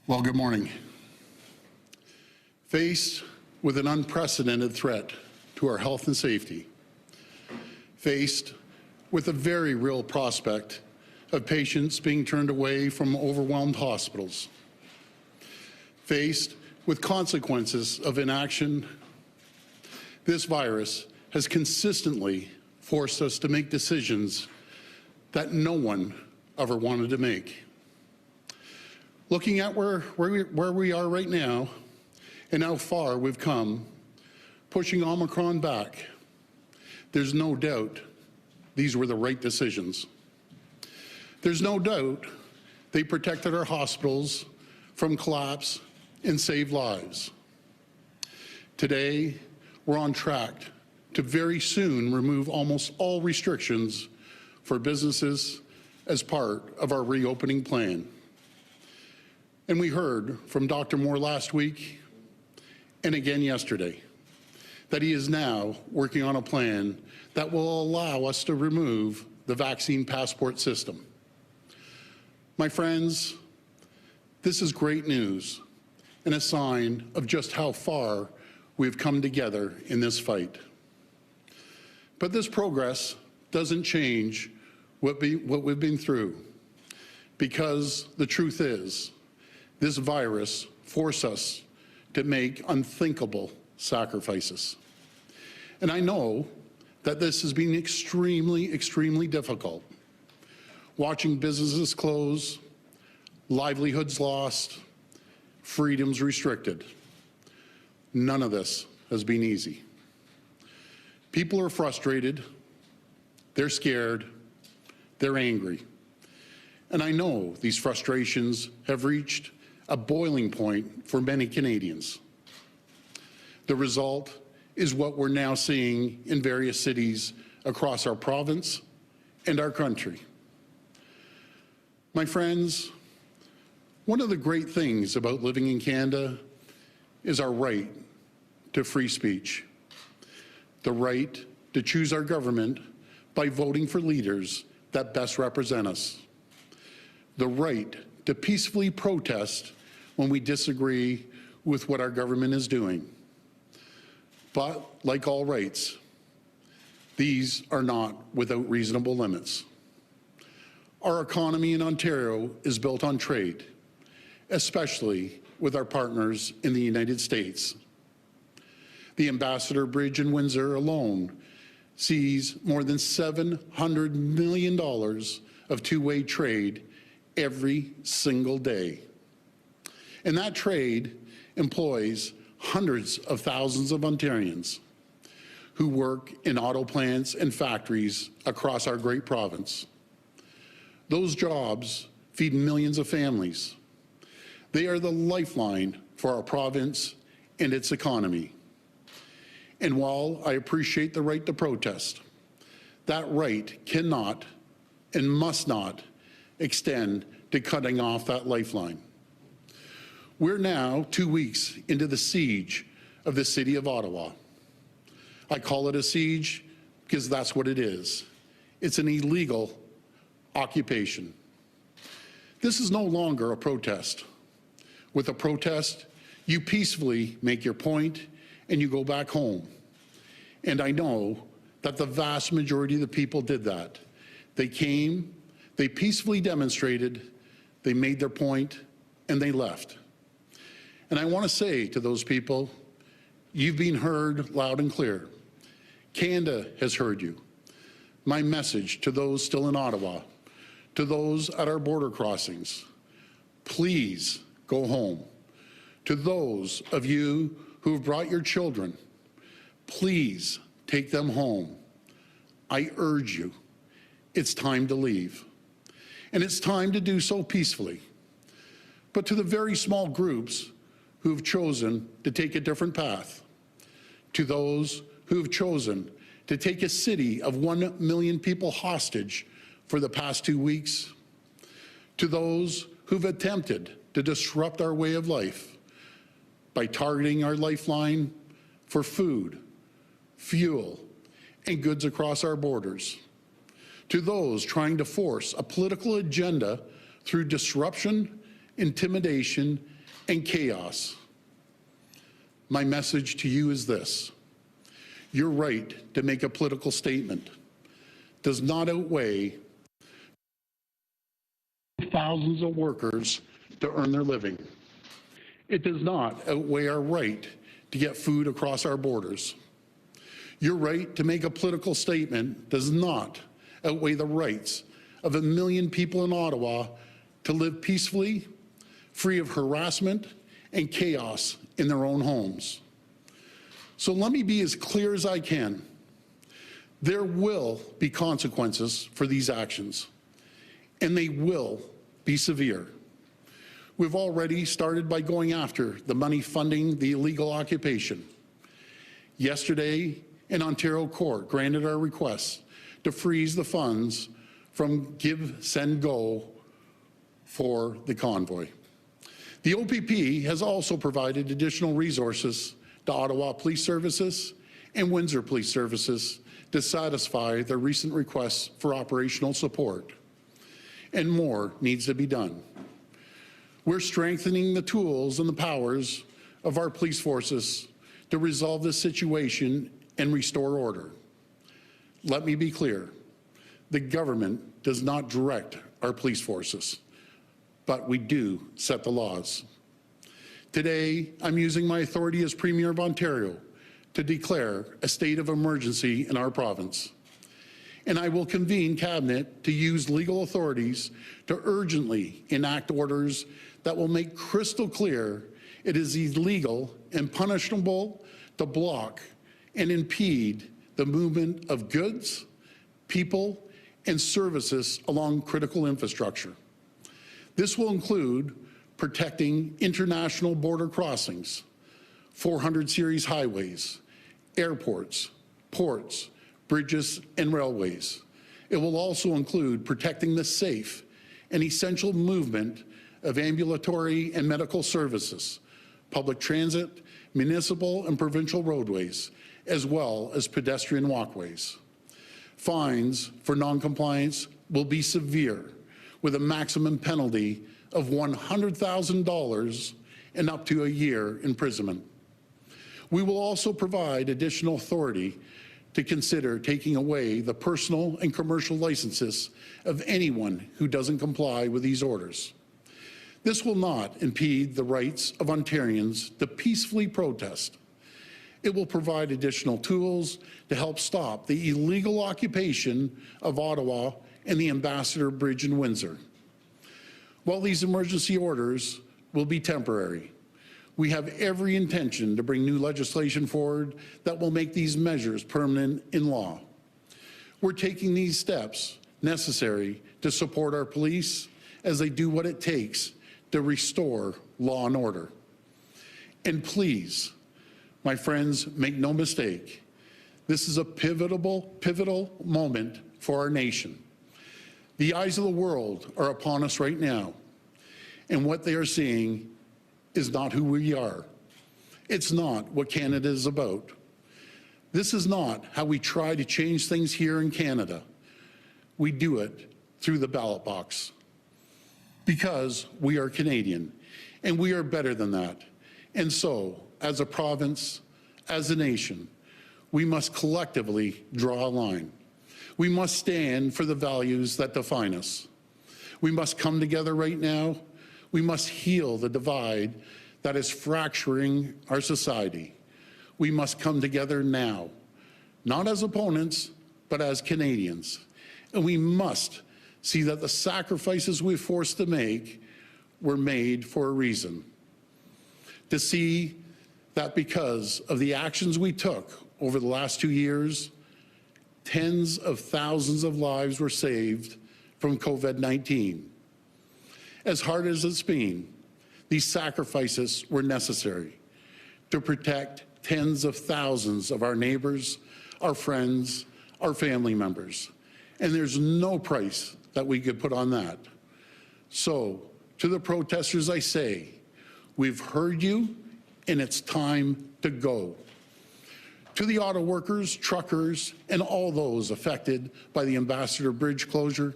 Well, good morning. Faced with an unprecedented threat to our health and safety, faced with a very real prospect of patients being turned away from overwhelmed hospitals, faced with consequences of inaction, this virus has consistently forced us to make decisions that no one ever wanted to make. Looking at where we are right now and how far we've come, pushing Omicron back, there's no doubt these were the right decisions. There's no doubt they protected our hospitals from collapse and saved lives. Today, we're on track to very soon remove almost all restrictions for businesses as part of our reopening plan. And we heard from Dr. Moore last week and again yesterday that he is now working on a plan that will allow us to remove the vaccine passport system. My friends, this is great news and a sign of just how far we've come together in this fight. But this progress doesn't change what we've been through, because the truth is, this virus forced us to make unthinkable sacrifices. And I know that this has been extremely, extremely difficult. Watching businesses close, livelihoods lost, freedoms restricted. None of this has been easy. People are frustrated, they're scared, they're angry. And I know these frustrations have reached a boiling point for many Canadians. The result is what we're now seeing in various cities across our province and our country. My friends, one of the great things about living in Canada is our right to free speech, the right to choose our government by voting for leaders that best represent us, the right to peacefully protest when we disagree with what our government is doing. But like all rights, these are not without reasonable limits. Our economy in Ontario is built on trade, especially with our partners in the United States. The Ambassador Bridge in Windsor alone sees more than $700 million of two-way trade every single day. And that trade employs hundreds of thousands of Ontarians who work in auto plants and factories across our great province. Those jobs feed millions of families. They are the lifeline for our province and its economy. And while I appreciate the right to protest, that right cannot and must not extend to cutting off that lifeline. We're now 2 weeks into the siege of the city of Ottawa. I call it a siege because that's what it is. It's an illegal occupation. This is no longer a protest. With a protest, you peacefully make your point and you go back home. And I know that the vast majority of the people did that. They came, they peacefully demonstrated, they made their point, and they left. And I want to say to those people, you've been heard loud and clear. Canada has heard you. My message to those still in Ottawa, to those at our border crossings, please go home. To those of you who have brought your children, please take them home. I urge you, it's time to leave. And it's time to do so peacefully. But to the very small groups who have chosen to take a different path, to those who have chosen to take a city of 1 million people hostage for the past 2 weeks, to those who've attempted to disrupt our way of life by targeting our lifeline for food, fuel, and goods across our borders, to those trying to force a political agenda through disruption, intimidation, and chaos. My message to you is this: your right to make a political statement does not outweigh thousands of workers to earn their living. It does not outweigh our right to get food across our borders. Your right to make a political statement does not outweigh the rights of 1 million people in Ottawa to live peacefully, free of harassment and chaos in their own homes. So let me be as clear as I can. There will be consequences for these actions, and they will be severe. We've already started by going after the money funding the illegal occupation. Yesterday, an Ontario court granted our request to freeze the funds from Give, Send, Go for the Convoy. The OPP has also provided additional resources to Ottawa Police Services and Windsor Police Services to satisfy their recent requests for operational support. And more needs to be done. We're strengthening the tools and the powers of our police forces to resolve this situation and restore order. Let me be clear. The government does not direct our police forces, but we do set the laws. Today, I'm using my authority as Premier of Ontario to declare a state of emergency in our province. And I will convene Cabinet to use legal authorities to urgently enact orders that will make crystal clear it is illegal and punishable to block and impede the movement of goods, people, and services along critical infrastructure. This will include protecting international border crossings, 400 series highways, airports, ports, bridges, and railways. It will also include protecting the safe and essential movement of ambulatory and medical services, public transit, municipal and provincial roadways, as well as pedestrian walkways. Fines for noncompliance will be severe, with a maximum penalty of $100,000 and up to a year imprisonment. We will also provide additional authority to consider taking away the personal and commercial licenses of anyone who doesn't comply with these orders. This will not impede the rights of Ontarians to peacefully protest. It will provide additional tools to help stop the illegal occupation of Ottawa and the Ambassador Bridge in Windsor. While these emergency orders will be temporary, we have every intention to bring new legislation forward that will make these measures permanent in law. We're taking these steps necessary to support our police as they do what it takes to restore law and order. And please, my friends, make no mistake, this is a pivotal moment for our nation. The eyes of the world are upon us right now, and what they are seeing is not who we are. It's not what Canada is about. This is not how we try to change things here in Canada. We do it through the ballot box. Because we are Canadian, and we are better than that. And so, as a province, as a nation, we must collectively draw a line. We must stand for the values that define us. We must come together right now. We must heal the divide that is fracturing our society. We must come together now, not as opponents, but as Canadians. And we must see that the sacrifices we're forced to make were made for a reason. To see that because of the actions we took over the last 2 years, tens of thousands of lives were saved from COVID-19. As hard as it's been, these sacrifices were necessary to protect tens of thousands of our neighbors, our friends, our family members. And there's no price that we could put on that. So, to the protesters I say, we've heard you, and it's time to go. To the auto workers, truckers, and all those affected by the Ambassador Bridge closure,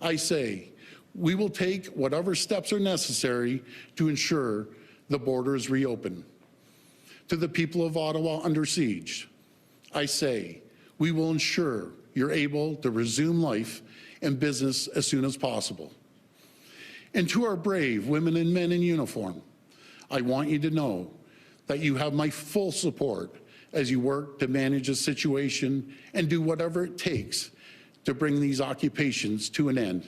I say, we will take whatever steps are necessary to ensure the borders reopen. To the people of Ottawa under siege, I say, we will ensure you're able to resume life and business as soon as possible. And to our brave women and men in uniform, I want you to know that you have my full support as you work to manage the situation and do whatever it takes to bring these occupations to an end.